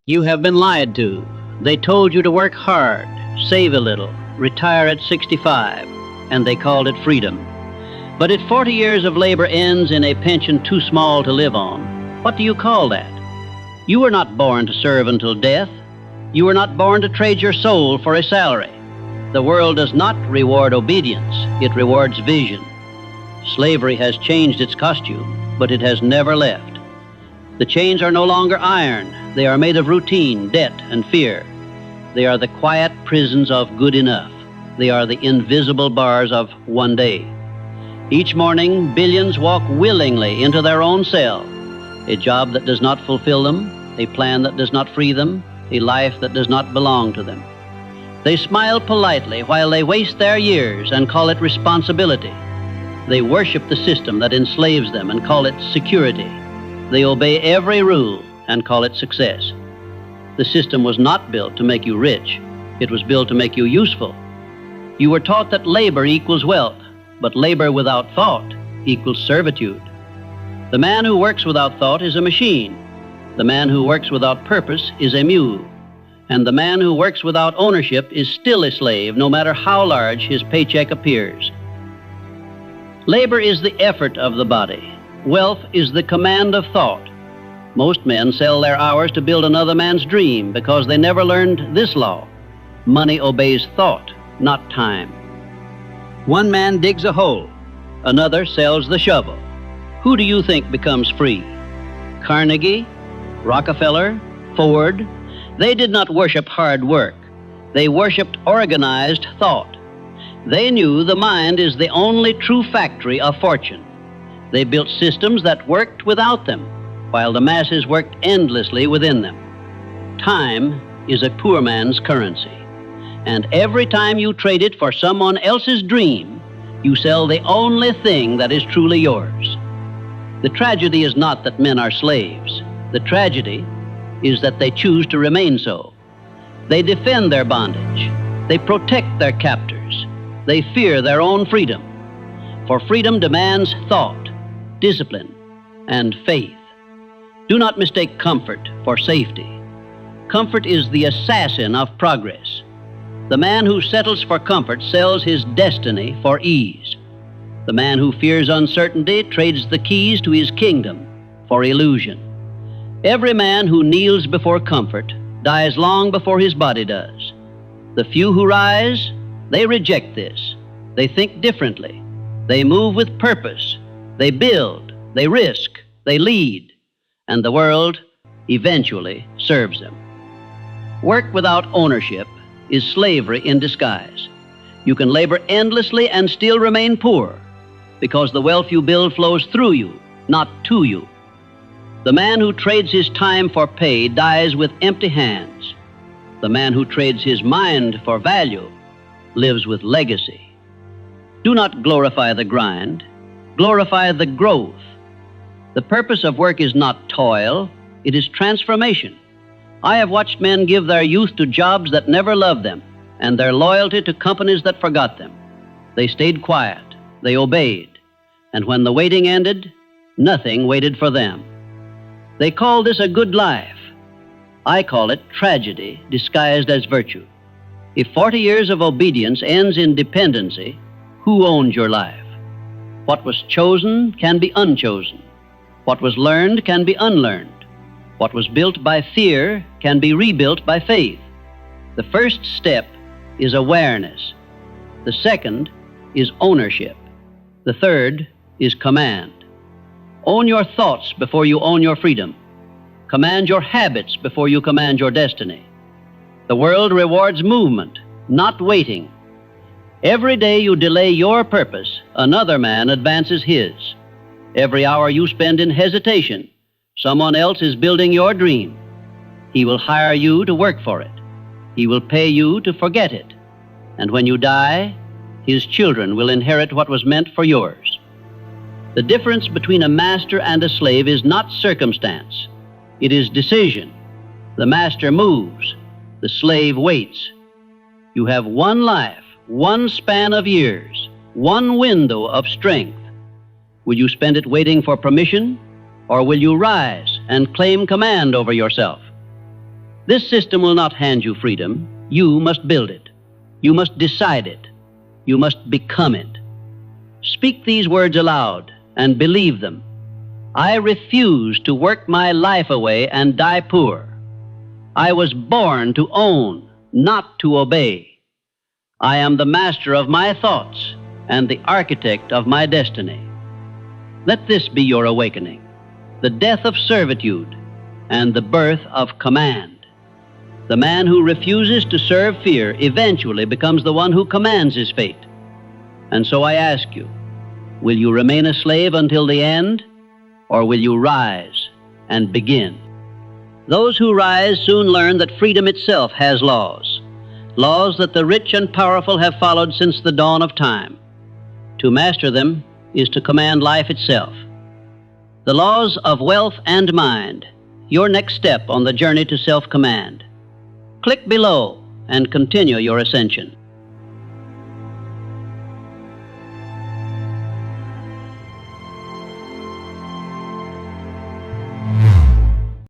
You have been lied to. They told you to work hard, save a little, retire at 65, and they called it freedom. But if 40 years of labor ends in a pension too small to live on, what do you call that? You were not born to serve until death. You were not born to trade your soul for a salary. The world does not reward obedience. It rewards vision. Slavery has changed its costume, but it has never left. The chains are no longer iron. They are made of routine, debt, and fear. They are the quiet prisons of good enough. They are the invisible bars of one day. Each morning, billions walk willingly into their own cell. A job that does not fulfill them, a plan that does not free them, a life that does not belong to them. They smile politely while they waste their years and call it responsibility. They worship the system that enslaves them and call it security. They obey every rule and call it success. The system was not built to make you rich. It was built to make you useful. You were taught that labor equals wealth, but labor without thought equals servitude. The man who works without thought is a machine. The man who works without purpose is a mule. And the man who works without ownership is still a slave, no matter how large his paycheck appears. Labor is the effort of the body. Wealth is the command of thought. Most men sell their hours to build another man's dream because they never learned this law. Money obeys thought, not time. One man digs a hole. Another sells the shovel. Who do you think becomes free? Carnegie? Rockefeller? Ford? They did not worship hard work. They worshiped organized thought. They knew the mind is the only true factory of fortune. They built systems that worked without them, while the masses worked endlessly within them. Time is a poor man's currency, and every time you trade it for someone else's dream, you sell the only thing that is truly yours. The tragedy is not that men are slaves. The tragedy is that they choose to remain so. They defend their bondage. They protect their captors. They fear their own freedom. For freedom demands thought, discipline, and faith. Do not mistake comfort for safety. Comfort is the assassin of progress. The man who settles for comfort sells his destiny for ease. The man who fears uncertainty trades the keys to his kingdom for illusion. Every man who kneels before comfort dies long before his body does. The few who rise, they reject this. They think differently. They move with purpose. They build. They risk. They lead. And the world eventually serves them. Work without ownership is slavery in disguise. You can labor endlessly and still remain poor because the wealth you build flows through you, not to you. The man who trades his time for pay dies with empty hands. The man who trades his mind for value lives with legacy. Do not glorify the grind. Glorify the growth. The purpose of work is not toil, it is transformation. I have watched men give their youth to jobs that never loved them and their loyalty to companies that forgot them. They stayed quiet, they obeyed, and when the waiting ended, nothing waited for them. They call this a good life. I call it tragedy disguised as virtue. If 40 years of obedience ends in dependency, who owns your life? What was chosen can be unchosen. What was learned can be unlearned. What was built by fear can be rebuilt by faith. The first step is awareness. The second is ownership. The third is command. Own your thoughts before you own your freedom. Command your habits before you command your destiny. The world rewards movement, not waiting. Every day you delay your purpose, another man advances his. Every hour you spend in hesitation, someone else is building your dream. He will hire you to work for it. He will pay you to forget it. And when you die, his children will inherit what was meant for yours. The difference between a master and a slave is not circumstance. It is decision. The master moves. The slave waits. You have one life, one span of years, one window of strength. Will you spend it waiting for permission, or will you rise and claim command over yourself. This system will not hand you freedom. You must build it. You must decide it. You must become it. Speak these words aloud and believe them. I refuse to work my life away and die poor. I was born to own, not to obey. I am the master of my thoughts and the architect of my destiny. Let this be your awakening, the death of servitude and the birth of command. The man who refuses to serve fear eventually becomes the one who commands his fate. And so I ask you, will you remain a slave until the end, or will you rise and begin? Those who rise soon learn that freedom itself has laws, laws that the rich and powerful have followed since the dawn of time. To master them is to command life itself. The laws of wealth and mind, your next step on the journey to self-command. Click below and continue your ascension.